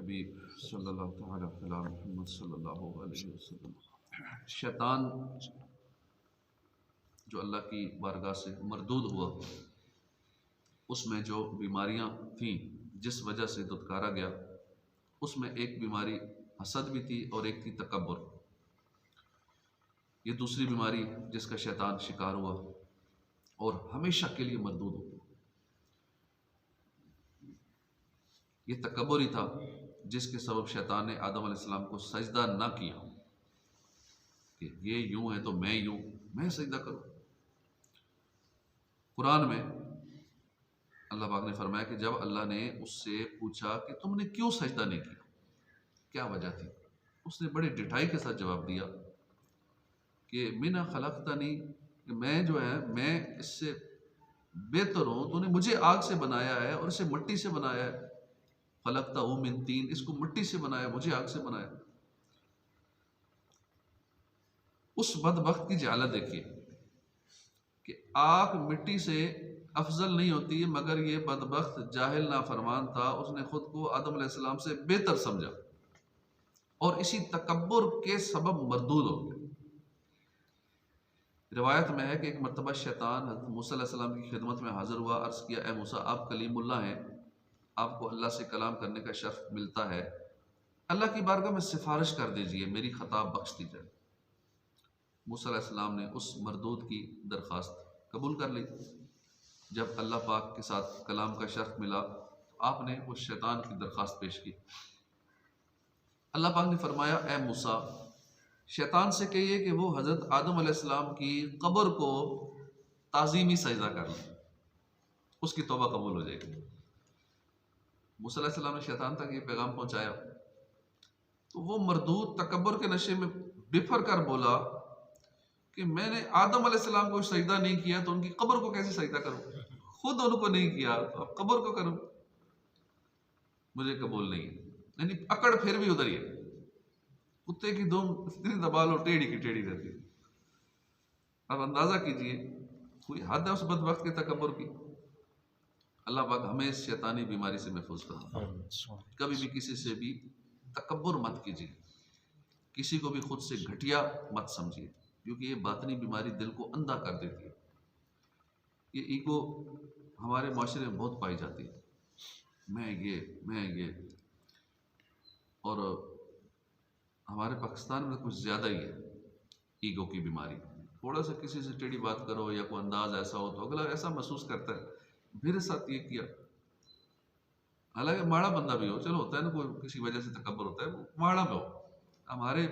हबीब सल्लल्लाहु तआला अला मुहम्मद सल्लल्लाहु अलैहि वसल्लम। शैतान जो अल्लाह की बारगाह से मरदूद हुआ, उसमें जो बीमारियां थीं जिस वजह से दुत्कारा गया, उसमें एक बीमारी हसद भी थी और एक थी तकब्बुर। ये दूसरी बीमारी जिसका शैतान शिकार हुआ और हमेशा के लिए मरदूद हो। ये तकब्बुर ही था जिसके सबब शैतान ने आदम अलैहिस्सलाम को सजदा ना किया कि ये यूं है तो मैं यूं, मैं सजदा करूं। कुरान में अल्लाह पाक ने फरमाया कि जब अल्लाह ने उससे पूछा कि तुमने क्यों सजदा नहीं किया, क्या वजह थी, उसने बड़े डिठाई के साथ जवाब दिया कि मिना खलक़तनी, मैं जो है मैं इससे बेहतर हूं, तूने मुझे आग से बनाया है और इसे मिट्टी से बनाया है। खलक़तहू मिन तीन, इसको मिट्टी से बनाया, मुझे आग से बनाया। उस बदबख्त की जालत देखिए कि आग मिट्टी से अफजल नहीं होती, मगर ये बदबख्त जाहिल नाफरमान था, उसने खुद को आदम अलैहिस्सलाम से बेहतर समझा और इसी तकब्बुर के सबब मरदूद हो गया। रिवायत में है कि एक मरतबा शैतान हज़रत मूसा अलैहिस्सलाम की खिदमत में हाजिर हुआ, अर्ज़ किया, ए मूसा, आप कलीमुल्लाह हैं, आपको अल्लाह से कलाम करने का शर्फ मिलता है, अल्लाह की बारगाह में सिफारिश कर दीजिए, मेरी खता बख्श दी जाए। मूसा अलैहिस्सलाम ने उस मरदूद की दरख्वास्त कबूल कर ली। जब अल्लाह पाक के साथ कलाम का शर्फ मिला तो आपने उस शैतान की दरख्वास्त पेश की। अल्लाह पाक ने फरमाया, ए मूसा, शैतान से कहिए कि वो हज़रत आदम अलैहिस्सलाम की कब्र को ताज़ीमी सजदा कर ले, उसकी तौबा कबूल हो जाएगी। मूसा अलैहिस्सलाम ने शैतान तक ये पैगाम पहुंचाया तो वो मरदूद तकब्बुर के नशे में बिफर कर बोला कि मैंने आदम अलैहिस्सलाम को सजदा नहीं किया तो उनकी कब्र को कैसे सजदा करूं, खुद उनको नहीं किया तो अब कब्र को करूं, मुझे कबूल नहीं है। यानी अकड़ फिर भी उधर ही है, कुत्ते की दुम इतनी दबा लो टेढ़ी की टेढ़ी रहती है। अब अंदाजा कीजिए कोई हद है उस बदबख्त के तकब्बुर की। अल्लाह पाक हमें इस शैतानी बीमारी से महफूज कर। कभी भी किसी से भी तकब्बुर मत कीजिए, किसी को भी खुद से घटिया मत समझिए, क्योंकि ये बातनी बीमारी दिल को अंधा कर देती है। ये ईगो हमारे माशरे में बहुत पाई जाती है, मैं ये, और हमारे पाकिस्तान में कुछ ज़्यादा ही है ईगो की बीमारी। थोड़ा सा किसी से टेढ़ी बात करो या कोई अंदाज ऐसा हो तो अगला ऐसा महसूस करता है मेरे साथ ये किया, हालांकि माड़ा बंदा भी हो, चलो होता है ना, कोई किसी वजह से तकब्बुर होता है, वो माड़ा में हो। हमारे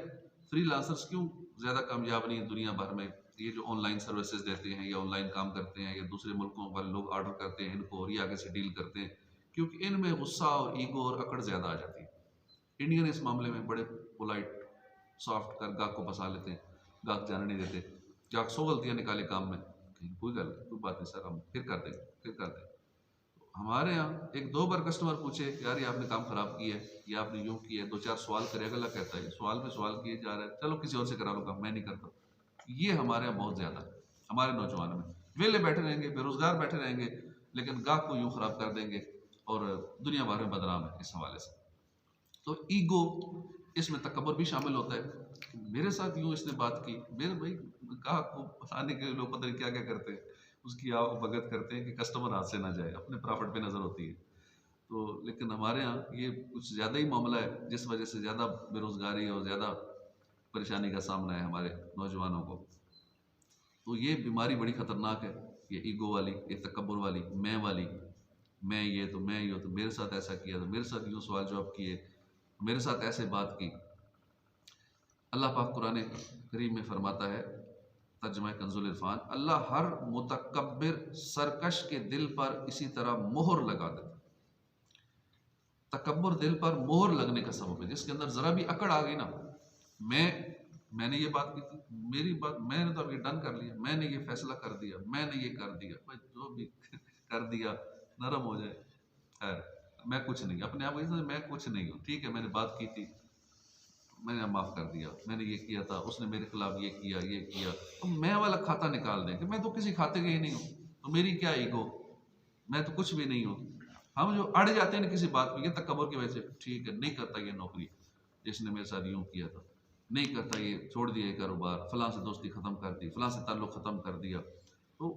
फ्रीलांसर्स क्यों ज़्यादा कामयाब नहीं है दुनिया भर में? ये जो ऑनलाइन सर्विसेज देते हैं या ऑनलाइन काम करते हैं या दूसरे मुल्कों वाले लोग ऑर्डर करते हैं इनको और ये आगे से डील करते हैं, क्योंकि इनमें गुस्सा और ईगो और अकड़ ज़्यादा आ जाती है। इंडियन इस मामले में बड़े पोलाइट सॉफ्ट कर गाहक को फंसा लेते हैं, गाहक जाने नहीं देते, गाहक 100 गलतियाँ निकाले काम में, कोई बात नहीं सर, हम फिर कर दें। हमारे यहाँ एक दो बार कस्टमर पूछे यार ये आपने काम खराब किया है, ये आपने यूँ किया है, 2-4 सवाल करे, अगला कहता है सवाल पे सवाल किए जा रहा है, चलो किसी और से करा लो काम, मैं नहीं करता। ये हमारे यहाँ बहुत ज़्यादा है। हमारे नौजवान में वेले बैठे रहेंगे, बेरोजगार बैठे रहेंगे, लेकिन गाहक को यूँ खराब कर देंगे और दुनिया भर में बदनाम है इस हवाले से। तो ईगो, इसमें तकब्बुर भी शामिल होता है। मेरे साथ यूँ इसने बात की, मेरे भाई गाहक को फंसाने के लोग पता नहीं क्या क्या करते हैं, उसकी आप भगत करते हैं कि कस्टमर हाथ से ना जाए, अपने प्रॉफिट पे नज़र होती है। तो लेकिन हमारे यहाँ ये कुछ ज़्यादा ही मामला है, जिस वजह से ज़्यादा बेरोज़गारी और ज़्यादा परेशानी का सामना है हमारे नौजवानों को। तो ये बीमारी बड़ी ख़तरनाक है, ये ईगो वाली, ये तकब्बुर वाली, मैं वाली, मैं ये तो मेरे साथ ऐसा किया, तो मेरे साथ यूँ सवाल जवाब किए, मेरे साथ ऐसे बात की। अल्लाह पाक कुरान करीम में फरमाता है, तर्जुमा कंजुल इरफान, अल्लाह हर मुतकब्बिर सरकश के दिल पर इसी तरह मोहर लगा देता। तकब्बुर दिल पर मोहर लगने का सबब है, जिसके अंदर जरा भी अकड़ आ गई ना, मैंने ये बात की थी, मेरी बात, मैंने तो अभी डन कर लिया, मैंने ये फैसला कर दिया, मैंने ये कर दिया, भाई जो भी कर दिया नरम हो जाए, खैर मैं कुछ नहीं, अपने आप मैं कुछ नहीं हूँ, ठीक है मैंने बात की थी, मैंने माफ़ कर दिया, मैंने ये किया था, उसने मेरे खिलाफ ये किया, तो मैं वाला खाता निकाल दें कि मैं तो किसी खाते का ही नहीं हूँ, तो मेरी क्या ईगो, मैं तो कुछ भी नहीं हूँ। हम जो अड़ जाते हैं ना किसी बात पे, ये तकब्बुर की वजह से, ठीक है नहीं करता ये नौकरी जिसने मेरे साथ यूं किया था, नहीं करता ये, छोड़ दिया ये कारोबार, फलां से दोस्ती ख़त्म कर दी, फलां से ताल्लुक़ ख़त्म कर दिया। तो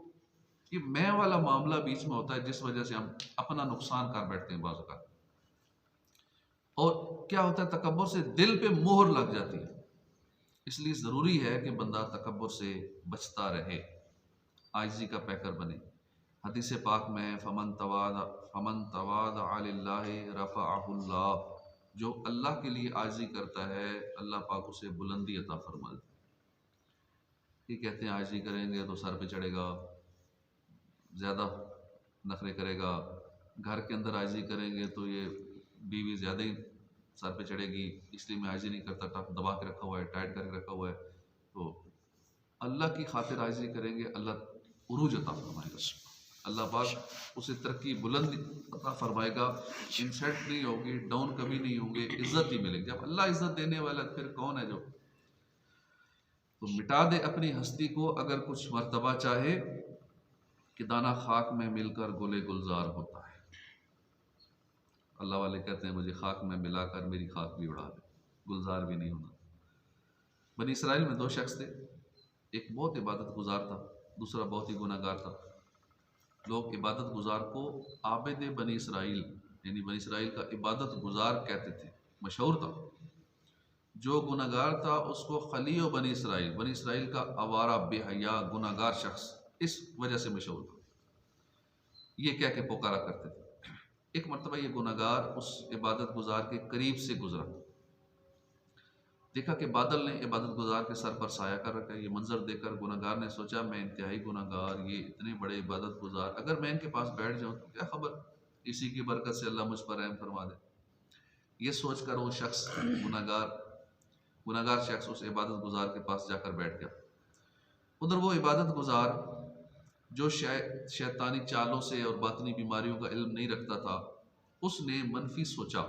ये मैं वाला मामला बीच में होता है जिस वजह से हम अपना नुकसान कर बैठते हैं बाज़ औक़ात। और क्या होता है, तकब्बुर से दिल पे मोहर लग जाती है। इसलिए ज़रूरी है कि बंदा तकब्बुर से बचता रहे, आजिज़ी का पैकर बने। हदीस पाक में फमन तवादा लिल्लाहि रफ़अहुल्लाह, जो अल्लाह के लिए आजिज़ी करता है अल्लाह पाक उसे बुलंदी अता फरमा देता है। ये कहते हैं आजिज़ी करेंगे तो सर पे चढ़ेगा, ज़्यादा नखरे करेगा, घर के अंदर आजिज़ी करेंगे तो ये बीवी ज़्यादा ही सर पे चढ़ेगी, इसलिए मैं आजिज़ी नहीं करता, टक दबा के रखा हुआ है, टाइट करके रखा हुआ है। तो अल्लाह की खातिर आजिज़ी करेंगे, अल्लाह उरूज अता फरमाएगा, अल्लाह पाक उसे तरक्की बुलंदी अता फरमाएगा। इंसल्ट नहीं होगी, डाउन कभी नहीं होंगे, इज्जत ही मिलेगी। जब अल्लाह इज्जत देने वाला फिर कौन है जो। तो मिटा दे अपनी हस्ती को अगर कुछ मर्तबा चाहे, कि दाना खाक में मिलकर गुले गुलजार होता है। अल्लाह वाले कहते हैं मुझे खाक में मिलाकर मेरी खाक भी उड़ा दे, गुलजार भी नहीं होना। बनी इसराइल में दो शख्स थे, एक बहुत इबादत गुजार था, दूसरा बहुत ही गुनाहगार था। लोग इबादत गुजार को आबिद बनी इसराइल, यानी बनी इसराइल का इबादत गुजार कहते थे, मशहूर था। जो गुनाहगार था उसको खलीओ बनी इसराइल, बनी इसराइल का आवारा बेहया गुनाहगार शख्स, इस वजह से मशहूर था। ये कह के पुकारा करते थे। एक मरतबा ये गुनाहगार उस इबादत गुजार के करीब से गुजरा, देखा कि बादल ने इबादत गुजार के सर पर साया कर रखा है। ये मंजर देखकर गुनाहगार ने सोचा मैं इंतहाई गुनाहगार, ये इतने बड़े इबादत गुजार, अगर मैं इनके पास बैठ जाऊं तो क्या खबर, इसी की बरकत से अल्लाह मुझ पर रहम फरमा दे। ये सोचकर वो शख्स गुनाहगार शख्स उस इबादत गुजार के पास जाकर बैठ गया। उधर वो इबादत गुजार जो शैतानी चालों से और बातनी बीमारियों का इल्म नहीं रखता था, उसने मनफी सोचा,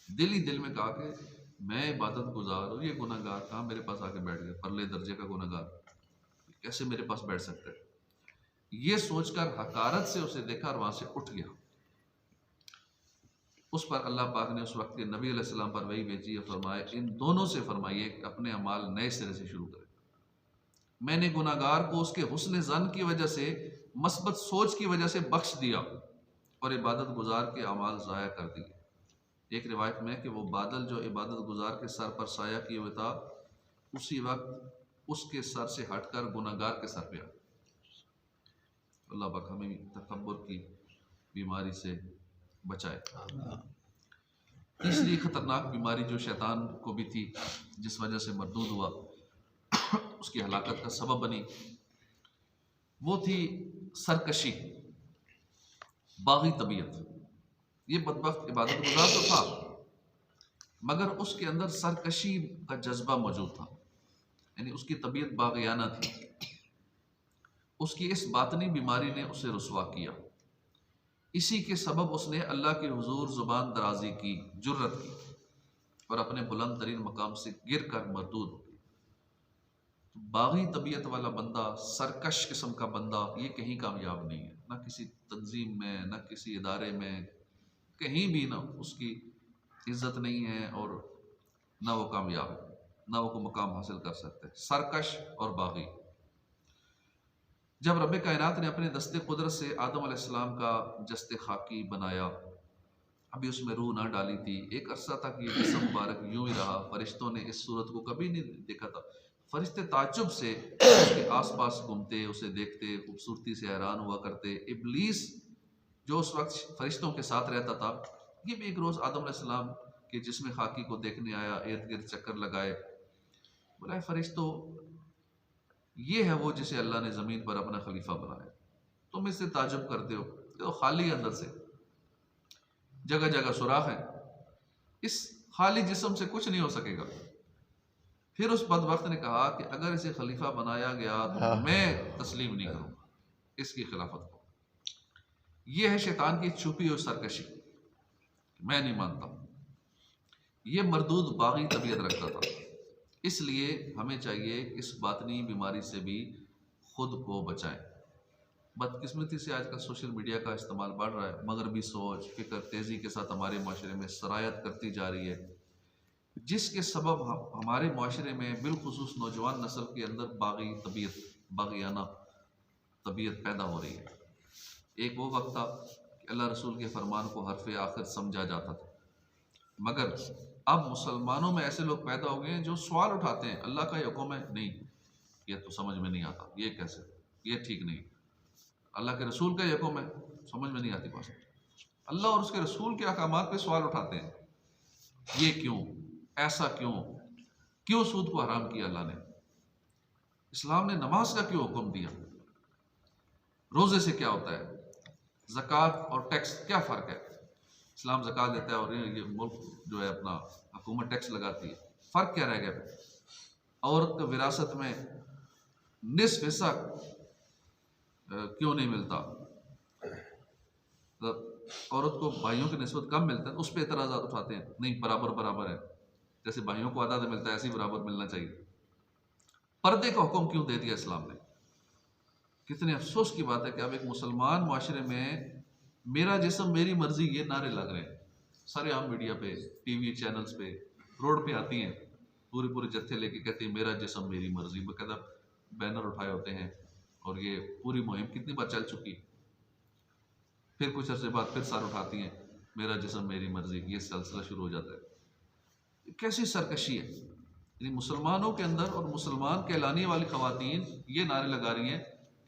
दिल ही दिल में कहा कि मैं इबादत गुजार और ये गुनाहगार कहाँ मेरे पास आके बैठ गया, परले दर्जे का गुनाहगार कैसे मेरे पास बैठ सकता है। ये सोचकर हकारत से उसे देखा और वहां से उठ गया। उस पर अल्लाह पाक ने उस वक्त के नबी अलैहिस्सलाम पर वही भेजी और फरमाए, इन दोनों से फरमाइए अपने अमाल नए सिरे से शुरू करें। मैंने गुनाहगार को उसके हुस्न ज़न की वजह से, मस्बत सोच की वजह से बख्श दिया और इबादत गुजार के अमाल ज़ाया कर दिए। एक रिवायत में कि वो बादल जो इबादत गुजार के सर पर साया किए हुए था, उसी वक्त उसके सर से हटकर गुनाहगार के सर पे आ। अल्लाह पाक हमें तकब्बुर की बीमारी से बचाए। तीसरी खतरनाक बीमारी जो शैतान को भी थी, जिस वजह से मरदूद हुआ, उसकी हलाकत का सबब बनी, वो थी सरकशी, बागी तबीयत। ये बदबख्त इबादत गुजार तो था, मगर उसके अंदर सरकशी का जज्बा मौजूद था, यानी उसकी तबीयत बागियाना थी। उसकी इस बातनी बीमारी ने उसे रुसवा किया। इसी के सबब उसने अल्लाह के हुजूर जुबान दराजी की, जुर्रत की और अपने बुलंद तरीन मकाम से गिर कर मरदूद हो गई। तो बागी तबीयत वाला बंदा, सरकश किस्म का बंदा, ये कहीं कामयाब नहीं है, ना किसी तंजीम में, ना किसी इदारे में, कहीं भी ना उसकी इज्जत नहीं है और ना वो कामयाब है, ना वो को मुकाम हासिल कर सकते। सरकश और बागी। जब रब कायनात ने अपने दस्ते कुदरत से आदम अलैहिस्सलाम का जस्ते खाकी बनाया, अभी उसमें रूह ना डाली थी, एक अरसा तक ये जिस्म मुबारक यूं ही रहा, फरिश्तों ने इस सूरत को कभी नहीं देखा था। फरिश्ते ताज्जुब से उसके आसपास घूमते, उसे देखते, खूबसूरती से हैरान हुआ करते। इब्लीस जो उस वक्त फरिश्तों के साथ रहता था, ये भी एक रोज़ आदम अलैहिस्सलाम के जिस्म खाकी को देखने आया, इर्द गिर्द चक्कर लगाए, बोला फरिश्तों ये है वो जिसे अल्लाह ने ज़मीन पर अपना खलीफा बनाया, तुम इससे ताजुब करते हो, तो खाली अंदर से, जगह जगह सुराख है, इस खाली जिस्म से कुछ नहीं हो सकेगा। फिर उस बदबख्त ने कहा कि अगर इसे खलीफा बनाया गया तो मैं तस्लीम नहीं करूंगा इसकी खिलाफत को। यह है शैतान की छुपी हुई सरकशी, मैं नहीं मानता। ये मरदूद बागी तबीयत रखता था। इसलिए हमें चाहिए इस बातनी बीमारी से भी खुद को बचाएं। बदकिस्मती से आजकल सोशल मीडिया का इस्तेमाल बढ़ रहा है, मगरबी सोच फ़िक्र तेज़ी के साथ हमारे माशरे में सरायत करती जा रही है, जिसके सबब हमारे माशरे में बिलखुसूस नौजवान नस्ल के अंदर बागी तबीयत, बागियाना तबीयत पैदा हो रही है। एक वो वक्त था कि अल्लाह रसूल के फरमान को हरफ आखिर समझा जाता था, मगर अब मुसलमानों में ऐसे लोग पैदा हो गए हैं जो सवाल उठाते हैं, अल्लाह का ये हुक्म है, नहीं ये तो समझ में नहीं आता, ये कैसे, ये ठीक नहीं, अल्लाह के रसूल का ये हुक्म है, समझ में नहीं आती बात। अल्लाह और उसके रसूल के अहकामात पे सवाल उठाते हैं, ये क्यों, ऐसा क्यों, क्यों सूद को हराम किया अल्लाह ने, इस्लाम ने नमाज का क्यों हुक्म दिया, रोजे से क्या होता है, ज़कात और टैक्स क्या फ़र्क है, इस्लाम ज़कात देता है और ये मुल्क जो है अपना हुकूमत टैक्स लगाती है, फ़र्क क्या रह गया। औरत को विरासत में निस्फ हिस्सा क्यों नहीं मिलता, तो औरत को भाइयों की निस्बत कम मिलता है, उस पर एतराज़ात उठाते हैं, नहीं बराबर बराबर है, जैसे भाइयों को आधा मिलता है ऐसे ही बराबर मिलना चाहिए। पर्दे का हुक्म क्यों दे दिया इस्लाम ने। कितने अफसोस की बात है कि अब एक मुसलमान माशरे में मेरा जिस्म मेरी मर्जी ये नारे लग रहे हैं, सारे आम मीडिया पे, टीवी चैनल्स पे, रोड पे आती हैं पूरे पूरे जत्थे लेके, कहते हैं मेरा जिस्म मेरी मर्जी, बकायदा बैनर उठाए होते हैं, और ये पूरी मुहिम कितनी बार चल चुकी। फिर कुछ अर्से बाद फिर सर उठाती हैं, मेरा जिस्म मेरी मर्जी, ये सिलसिला शुरू हो जाता है। कैसी सरकशी है, यानी मुसलमानों के अंदर और मुसलमान कहलाने वाली खवातीन ये नारे लगा रही हैं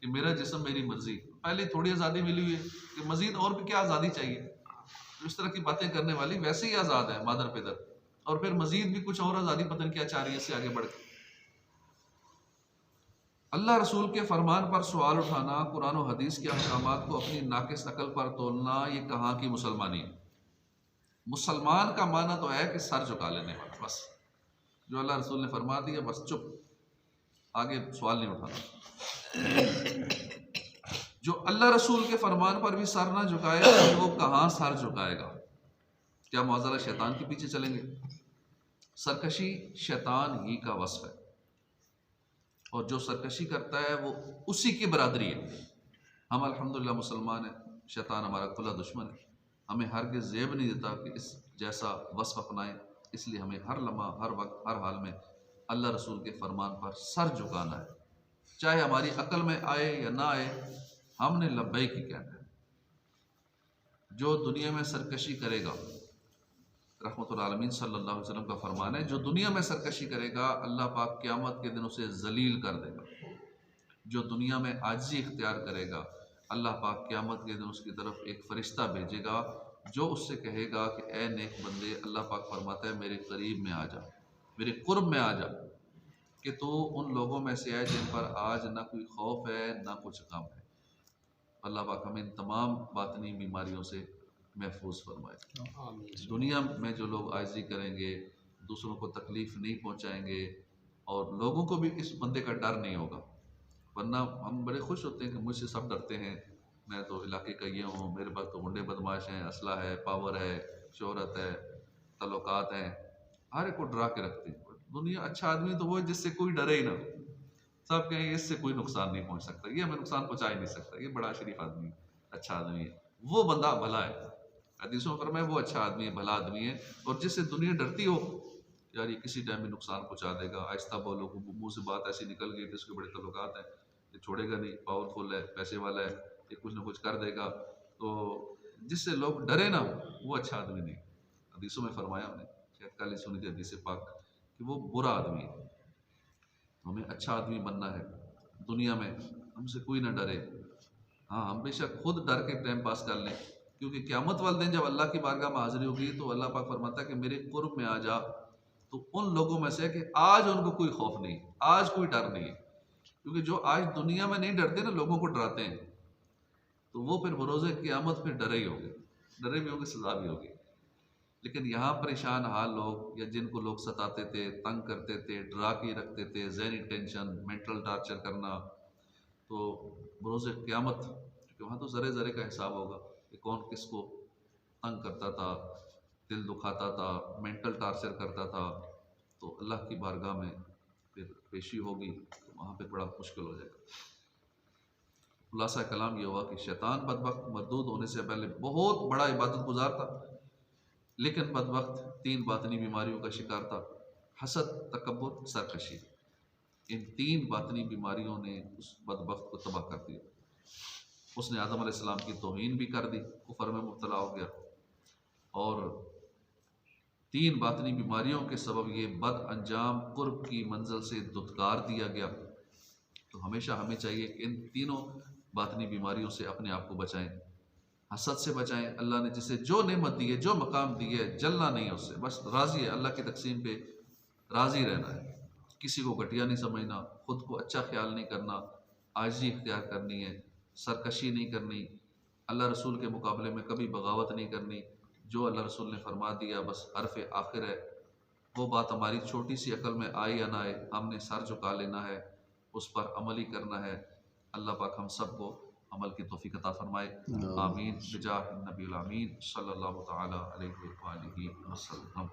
कि मेरा जिस्म मेरी मर्जी। पहले थोड़ी आज़ादी मिली हुई है कि मजीद और भी क्या आज़ादी चाहिए, तो इस तरह की बातें करने वाली वैसे ही आज़ाद है मादर पिदर, और फिर मजीद भी कुछ और आज़ादी पता नहीं क्या चाह रही है इससे आगे बढ़ के। अल्लाह रसूल के फरमान पर सवाल उठाना, कुरान और हदीस के अहकामात को अपनी नाकिस अकल पर तोलना, ये कहाँ की मुसलमानी है। मुसलमान का माना तो है कि सर झुका लेने वाला, बस जो अल्लाह रसूल ने फरमा दिया बस चुप, आगे सवाल नहीं उठाना। जो अल्लाह रसूल के फरमान पर भी सर ना झुकाएगा वो कहाँ सर झुकाएगा, क्या मौजूदा शैतान के पीछे चलेंगे। सरकशी शैतान ही का वस्फ है, और जो सरकशी करता है वो उसी की बरादरी है। हम अल्हम्दुलिल्लाह मुसलमान हैं, शैतान हमारा खुला दुश्मन है, हमें हरगिज़ ज़ेब नहीं देता कि इस जैसा वस्फ अपनाएं, इसलिए हमें हर लम्हा हर वक्त हर हाल में अल्लाह रसूल के फरमान पर सर झुकाना है, चाहे हमारी अकल में आए या ना आए, हमने लब्बैक ही कहना है। जो दुनिया में सरकशी करेगा, रहमतुल आलमीन सल्लल्लाहु अलैहि वसल्लम का फरमान है, जो दुनिया में सरकशी करेगा अल्लाह पाक क़यामत के दिन उसे जलील कर देगा। जो दुनिया में आजिज़ी इख्तियार करेगा अल्लाह पाक क़यामत के दिन उसकी तरफ एक फ़रिश्ता भेजेगा जो उससे कहेगा कि ए नेक बंदे, अल्लाह पाक फरमाता है मेरे करीब में आ जा, मेरे कुर्ब में आ जा, कि तो उन लोगों में से है जिन पर आज ना कोई खौफ है ना कुछ गम है। अल्लाह पाक हमें इन तमाम बातनी बीमारियों से महफूज फरमाए। दुनिया में जो लोग आजिज़ी करेंगे, दूसरों को तकलीफ़ नहीं पहुँचाएंगे, और लोगों को भी इस बंदे का डर नहीं होगा, वरना हम बड़े खुश होते हैं कि मुझसे सब डरते हैं, मैं तो इलाके का ये हूँ, मेरे पास तो गुंडे बदमाश हैं, असला है, पावर है, शोहरत है, तल्लुकात हैं, हर एक को डरा के रखते हैं। दुनिया अच्छा आदमी तो वो है जिससे कोई डरे ही ना, सब कहेंगे इससे कोई नुकसान नहीं पहुँच सकता, ये हमें नुकसान पहुँचा ही नहीं सकता, ये बड़ा शरीफ आदमी है, अच्छा आदमी है, वो बंदा भला है। हदीसों में फरमाया वो अच्छा आदमी है, भला आदमी है, और जिससे दुनिया डरती हो यार ये किसी टाइम में नुकसान पहुँचा देगा, आहिस्ता बोलो, मुँह से बात ऐसी निकल गई कि इसके बड़े तल्लुकात हैं, ये छोड़ेगा नहीं, पावरफुल है, पैसे वाला है, ये कुछ ना कुछ कर देगा, तो जिससे लोग डरे ना वो अच्छा आदमी नहीं। हदीसों में फरमाया हमने, शायद कल ही सुनी थी हदीस पाक, कि वो बुरा आदमी है। हमें अच्छा आदमी बनना है, दुनिया में हमसे कोई ना डरे। हाँ, हम बेशक खुद डर के टाइम पास कर लें, क्योंकि क़यामत वाले दिन जब अल्लाह की बारगाह में हाज़िरी होगी तो अल्लाह पाक फरमाता है कि मेरे कुर्ब में आ जा, तो उन लोगों में से कि आज उनको कोई खौफ नहीं, आज कोई डर नहीं है, क्योंकि जो आज दुनिया में नहीं डरते ना, लोगों को डराते हैं, तो वो फिर बरोज़े क़यामत फिर डरे ही होंगे, डरे भी होंगे, सज़ा भी होगी। लेकिन यहाँ परेशान हाल लोग, या जिनको लोग सताते थे, तंग करते थे, डरा के रखते थे, ज़हनी टेंशन, मेंटल टार्चर करना, तो बरोज़े क़यामत, क्योंकि वहाँ तो ज़रे ज़रे का हिसाब होगा कि कौन किसको तंग करता था, दिल दुखाता था, मेंटल टार्चर करता था, तो अल्लाह की बारगाह में फिर पेशी होगी, तो वहाँ पे बड़ा मुश्किल हो जाएगा। खुलासा कलाम ये हुआ कि शैतान बदबख्त मरदूद होने से पहले बहुत बड़ा इबादत गुजार था, लेकिन बदबख्त 3 बातनी बीमारियों का शिकार था: हसद, तकब्बुर, सरकशी। इन 3 बातनी बीमारियों ने उस बदबख्त को तबाह कर दिया। उसने आदम अलैहिस्सलाम की तौहीन भी कर दी, कुफर में मुब्तला हो गया, और 3 बातनी बीमारियों के सबब ये बद अंजाम कुर्ब की मंजिल से दुत्कार दिया गया। तो हमेशा हमें चाहिए कि इन तीनों बातनी बीमारियों से अपने आप को बचाएं। हसद से बचाएं, अल्लाह ने जिसे जो नेमत दी है, जो मकाम दी है, जलना नहीं है उससे, बस राज़ी है, अल्लाह की तकसीम पे राज़ी रहना है। किसी को घटिया नहीं समझना, खुद को अच्छा ख्याल नहीं करना, आजिज़ी इख्तियार करनी है, सरकशी नहीं करनी, अल्लाह रसूल के मुकाबले में कभी बगावत नहीं करनी। जो अल्लाह रसूल ने फरमा दिया बस हरफ आखिर है, वो बात हमारी छोटी सी अकल में आए या ना आए, हमने सर झुका लेना है, उस पर अमल ही करना है। अल्लाह पाक हम सबको अमल की तौफीक अता फरमाए। आमीन बिजाह नबील आमीन सल्लल्लाहु तआला अलैहि वसल्लम।